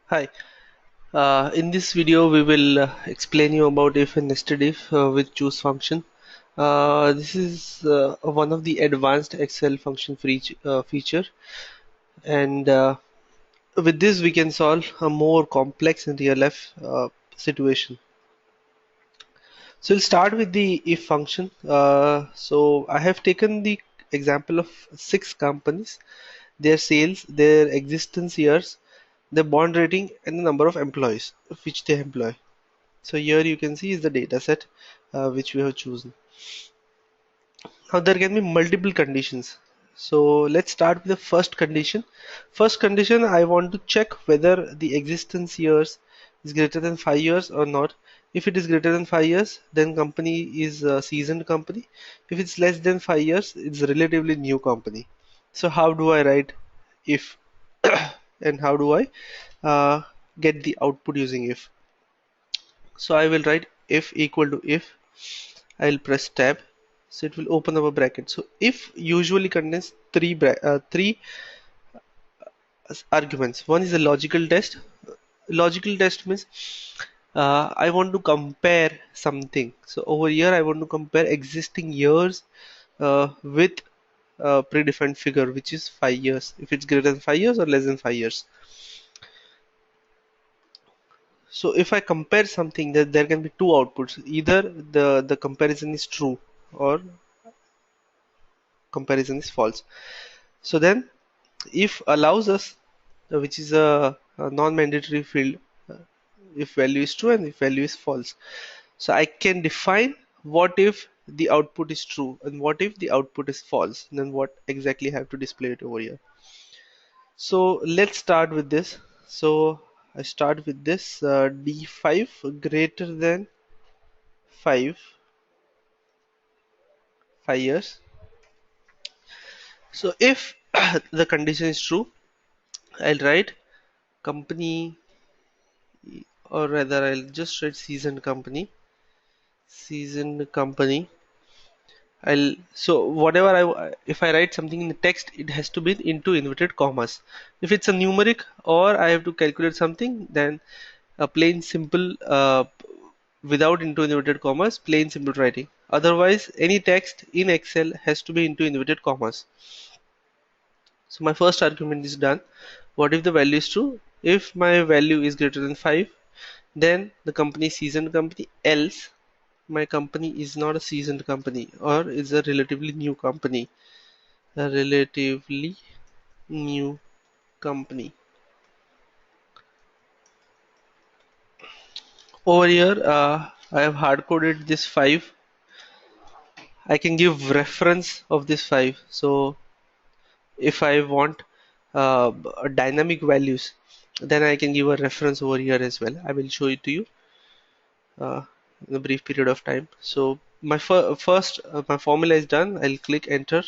Hi. In this video, we will explain you about if and nested if with choose function. This is one of the advanced Excel function feature, and with this we can solve a more complex and real life situation. So we'll start with the if function. So I have taken the example of 6 companies, their sales, their existence years, their bond rating, and the number of employees which they employ. So here you can see is the data set which we have chosen. Now there can be multiple conditions. So let's start with the first condition. First condition, I want to check whether the existence years is greater than 5 years or not. If it is greater than 5 years, then company is a seasoned company. If it's less than 5 years, it's a relatively new company. So how do I write if and how do I get the output using if? So I will write if equal to if. I'll press tab, so it will open up a bracket. So if usually contains three arguments. One is a logical test. Logical test means I want to compare something. So over here I want to compare existing years with a predefined figure, which is 5 years. If it's greater than 5 years or less than 5 years. So if I compare something, that there can be two outputs. Either the comparison is true or comparison is false. So then if allows us, which is a non-mandatory field, if value is true and if value is false. So I can define what if the output is true and what if the output is false, then what exactly I have to display it over here. So let's start with this. So I start with this D5 greater than 5 5 years. So if the condition is true, I'll write company, or rather I'll just write seasoned company. So whatever if I write something in the text, it has to be into inverted commas. If it's a numeric or I have to calculate something, then a plain simple without into inverted commas, plain simple writing. Otherwise any text in Excel has to be into inverted commas. So my first argument is done. What if the value is true? If my value is greater than 5, then the company is seasoned company, else my company is not a seasoned company or is a relatively new company. A relatively new company. Over here, I have hard coded this 5. I can give reference of this 5. So if I want dynamic values, then I can give a reference over here as well. I will show it to you uh, in a brief period of time. So my first my formula is done. I'll click enter.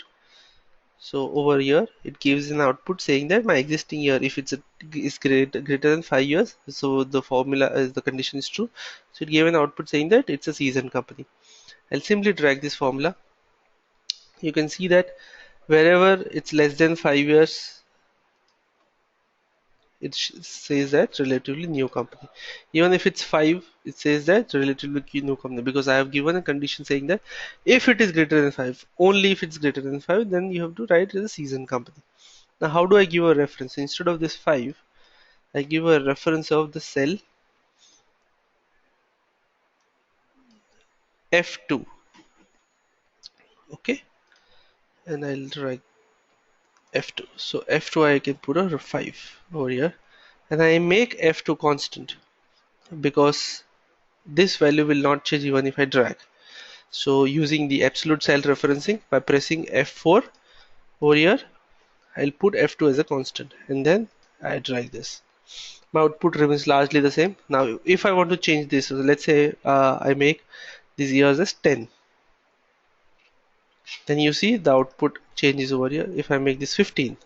So over here it gives an output saying that my existing year, if is greater than 5 years, so the formula is the condition is true. So it gave an output saying that it's a seasoned company. I'll simply drag this formula. You can see that wherever it's less than 5 years, it says that relatively new company. Even if it's 5, it says that relatively new company, because I have given a condition saying that if it is greater than 5, only if it's greater than 5, then you have to write as a seasoned company. Now how do I give a reference? Instead of this 5, I give a reference of the cell F2. Okay, and I'll write F2. So F2 I can put a 5 over here, and I make F2 constant because this value will not change even if I drag. So using the absolute cell referencing, by pressing F4 over here, I'll put F2 as a constant and then I drag this. My output remains largely the same. Now if I want to change this, so let's say I make these years as 10, then you see the output changes over here. If I make this 15,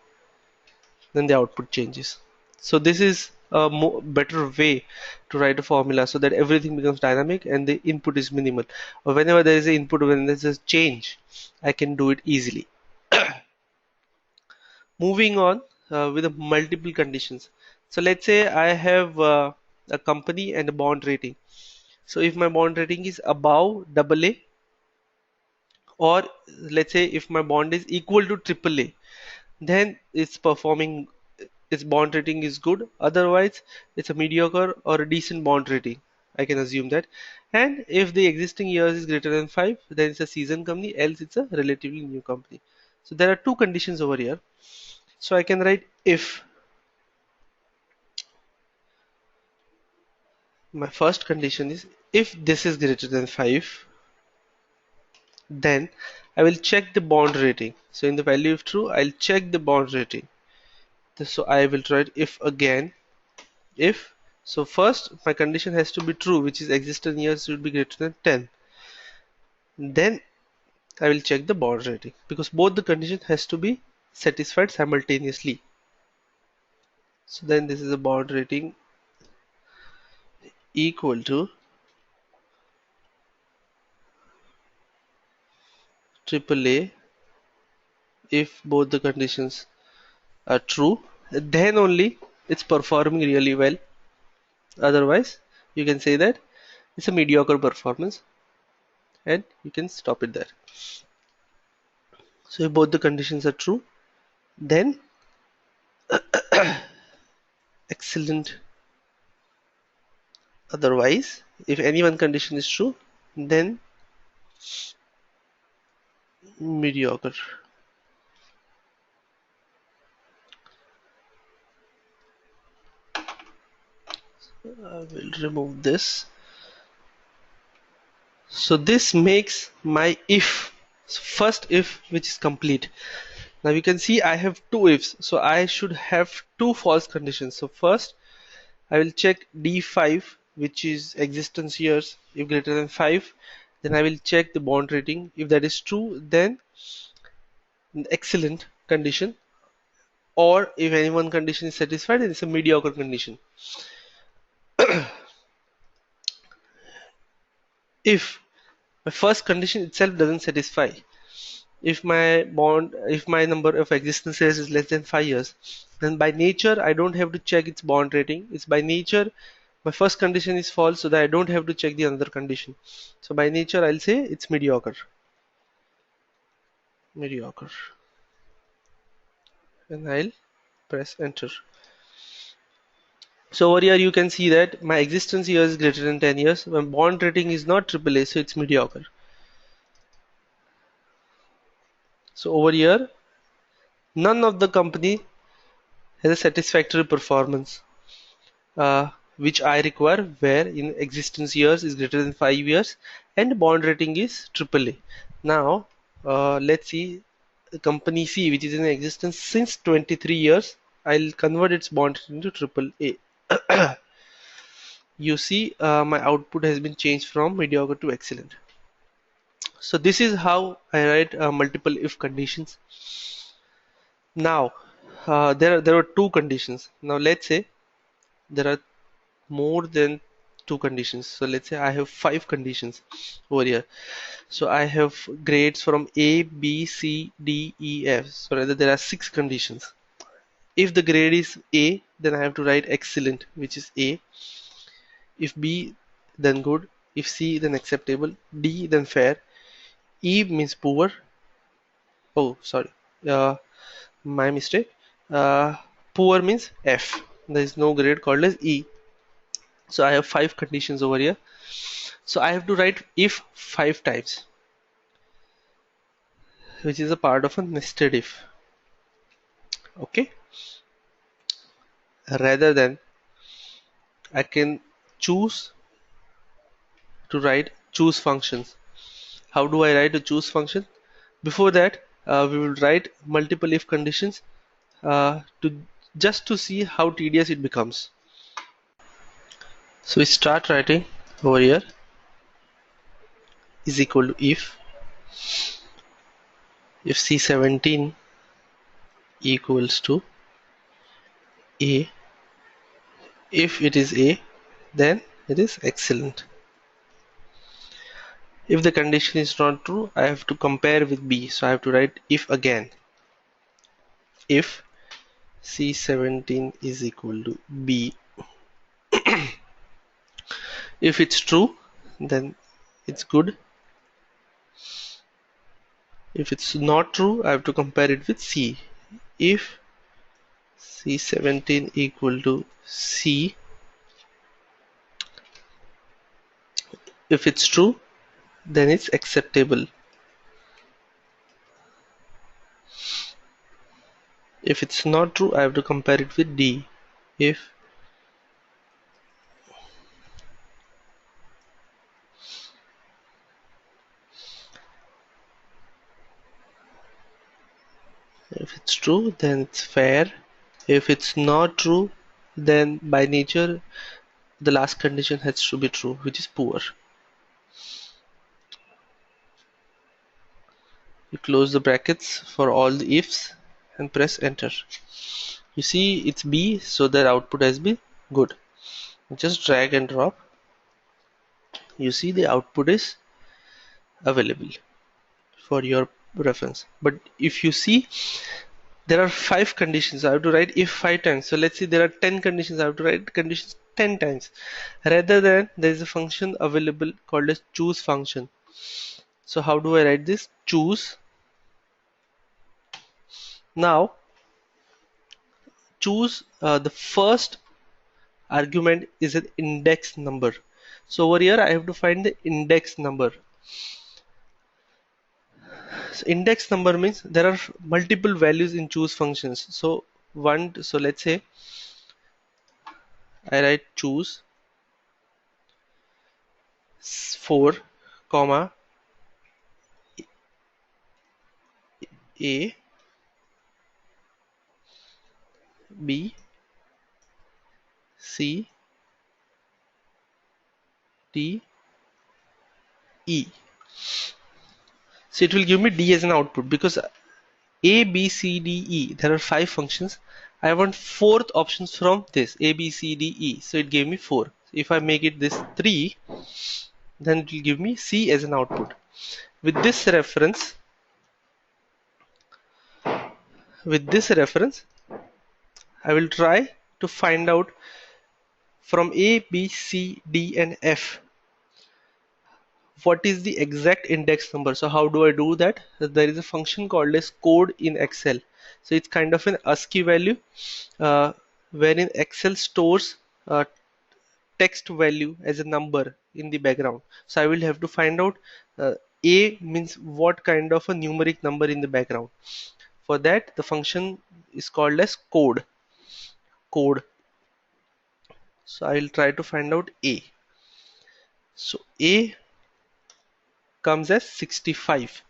then the output changes. So this is a better way to write a formula so that everything becomes dynamic and the input is minimal. Or whenever there is an input, when there is a change, I can do it easily. Moving on with the multiple conditions. So let's say I have a company and a bond rating. So if my bond rating is above AA, or let's say if my bond is equal to AAA, then it's performing, its bond rating is good. Otherwise, it's a mediocre or a decent bond rating. I can assume that. And if the existing years is greater than 5, then it's a seasoned company, else it's a relatively new company. So there are two conditions over here. So I can write if my first condition is if this is greater than 5, then I will check the bond rating. So in the value of true, I'll check the bond rating. So I will write if again. If so, first my condition has to be true, which is existing years should be greater than 10. Then I will check the bond rating because both the condition has to be satisfied simultaneously. So then this is a bond rating equal to AAA if both the conditions are true. Then only it's performing really well. Otherwise, you can say that it's a mediocre performance and you can stop it there. So if both the conditions are true, then excellent. Otherwise, if any one condition is true, then mediocre. I will remove this. So this makes my if, first if, which is complete. Now you can see I have two ifs, so I should have two false conditions. So first I will check D5, which is existence years. If greater than 5, then I will check the bond rating. If that is true, then excellent condition. Or if any one condition is satisfied, then it's a mediocre condition. If my first condition itself doesn't satisfy, if my number of existence years is less than 5 years, then by nature I don't have to check its bond rating. It's by nature my first condition is false, so that I don't have to check the another condition. So by nature I'll say it's mediocre. Mediocre. And I'll press enter. So over here you can see that my existence year is greater than 10 years. My bond rating is not AAA, so it's mediocre. So over here, none of the company has a satisfactory performance, which I require, where in existence years is greater than 5 years and bond rating is AAA. Now, let's see company C, which is in existence since 23 years. I'll convert its bond into AAA. You see, my output has been changed from mediocre to excellent. So this is how I write multiple if conditions. Now, there are two conditions. Now let's say there are more than two conditions. So let's say I have five conditions over here. So I have grades from A, B, C, D, E, F. So rather there are six conditions. If the grade is A, then I have to write excellent, which is A. If B, then good. If C, then acceptable. D, then fair. E means poor. Oh, sorry. Uh, my mistake. Uh, Poor means F. There is no grade called as E. So I have five conditions over here. So I have to write if five times, which is a part of a nested if. Okay. Rather than I can choose to write choose functions. How do I write a choose function? Before that, we will write multiple if conditions to just to see how tedious it becomes. So we start writing over here is equal to if C17 equals to A. If it is A, then it is excellent. If the condition is not true, I have to compare with B. So I have to write if again. If C17 is equal to B. If it's true, then it's good. If it's not true, I have to compare it with C. If C17 equal to C, if it's true, then it's acceptable. If it's not true, I have to compare it with D. If it's true, then it's fair. If it's not true, then by nature the last condition has to be true, which is poor. You close the brackets for all the ifs and press enter. You see it's B, so their output has been good. Just drag and drop. You see the output is available for your reference. But if you see, there are 5 conditions. I have to write if 5 times. So let's say there are 10 conditions. I have to write conditions 10 times. Rather than there is a function available called as choose function. So how do I write this? Choose. Now choose the first argument is an index number. So over here I have to find the index number. So index number means there are multiple values in choose functions. So let's say I write choose 4 comma A B C D E. So it will give me D as an output because A B C D E, there are 5 functions. I want 4th options from this A B C D E, so it gave me 4. If I make it this 3, then it will give me C as an output. With this reference, I will try to find out from A, B, C, D and F what is the exact index number. So how do I do that? There is a function called as code in Excel. So it's kind of an ASCII value wherein Excel stores text value as a number in the background. So I will have to find out A means what kind of a numeric number in the background. For that, the function is called as code. So I will try to find out A. So A comes as 65.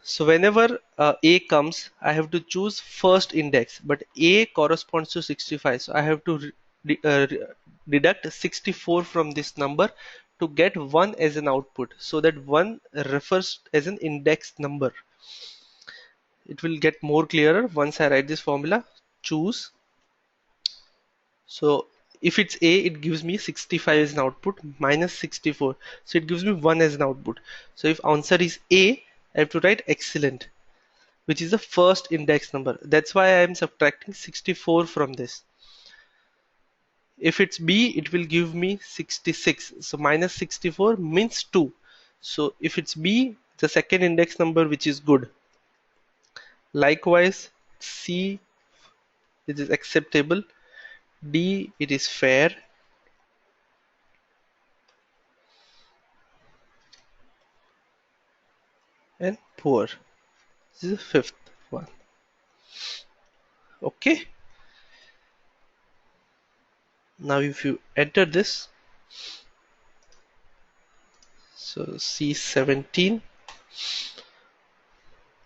So whenever A comes, I have to choose first index, but A corresponds to 65. So I have to deduct 64 from this number to get 1 as an output. So that 1 refers as an index number. It will get more clearer once I write this formula. Choose. So if it's A, it gives me 65 as an output minus 64. So it gives me 1 as an output. So if answer is A, I have to write excellent, which is the first index number. That's why I am subtracting 64 from this. If it's B, it will give me 66. So minus 64 means 2. So if it's B, the second index number, which is good. Likewise, C, it is acceptable. D, it is fair. And poor. This is the fifth one. Okay. Now if you enter this, so C17.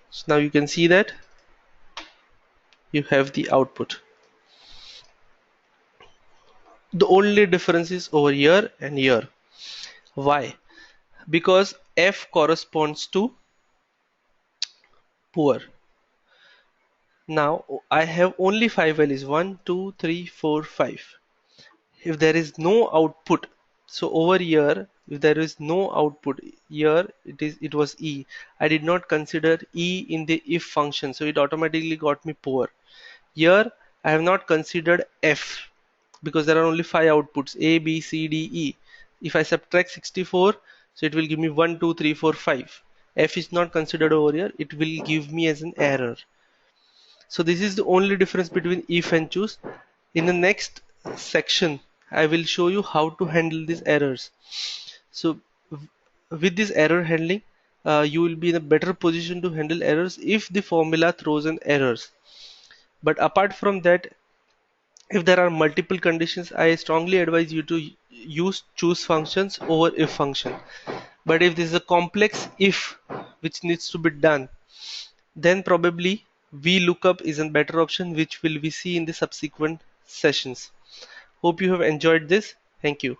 So now you can see that you have the output. The only difference is over here and here. Why? Because F corresponds to poor. Now I have only 5 values, 1 2 3 4 5. If there is no output, so over here if there is no output, here it was E. I did not consider E in the if function, so it automatically got me poor. Here I have not considered F because there are only 5 outputs A, B, C, D, E. If I subtract 64, so it will give me 1, 2, 3, 4, 5. F is not considered over here, it will give me as an error. So this is the only difference between if and choose. In the next section, I will show you how to handle these errors. So with this error handling, you will be in a better position to handle errors if the formula throws in errors. But apart from that, if there are multiple conditions, I strongly advise you to use choose functions over if function. But if this is a complex if which needs to be done, then probably VLOOKUP is a better option, which will we see in the subsequent sessions. Hope you have enjoyed this. Thank you.